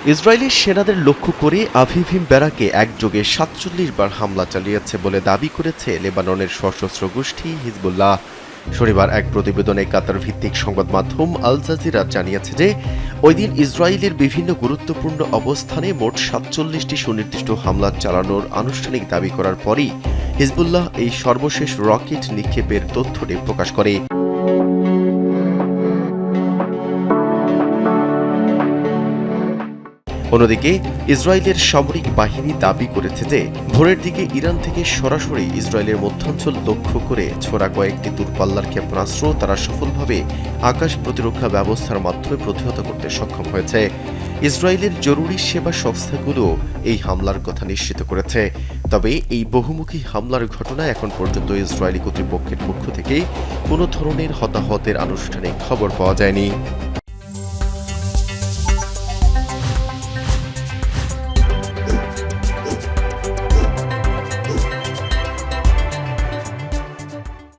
Israeli সেনাদের লক্ষ্য করে আভিভিম ব্যারাকে একযোগে ৪৭ বার হামলা চালিয়েছে বলে দাবি করেছে লেবাননের সশস্ত্র গোষ্ঠী হিজবুল্লাহ। শনিবার এক প্রতিবেদনে কাতার ভিত্তিক সংবাদ মাধ্যম আল জাজিরা জানিয়েছে যে ওই দিন ইসরায়েলের বিভিন্ন গুরুত্বপূর্ণ অবস্থানে মোট ৪৭টি সুনির্দিষ্ট হামলা চালানোর আনুষ্ঠানিক দাবি করার পরই হিজবুল্লাহ এই সর্বশেষ রকেট নিক্ষেপের তথ্যটি প্রকাশ করে। অন্যদিকে ইসরায়েলের সামরিক বাহিনী দাবি করেছে যে ভোরের দিকে ইরান থেকে সরাসরি ইসরায়েলের মধ্যাঞ্চল লক্ষ্য করে ছোড়া কয়েকটি দূরপাল্লার ক্ষেপণাস্ত্র তারা সফলভাবে আকাশ প্রতিরক্ষা ব্যবস্থার মাধ্যমে প্রতিহত করতে সক্ষম হয়েছে। ইসরায়েলের জরুরি সেবা সংস্থাগুলো এই হামলার কথা নিশ্চিত করেছে। তবে এই বহুমুখী হামলার ঘটনায় এখন পর্যন্ত ইসরায়েলি কর্তৃপক্ষের পক্ষ থেকে কোনো ধরনের হতাহতের আনুষ্ঠানিক খবর পাওয়া যায়নি।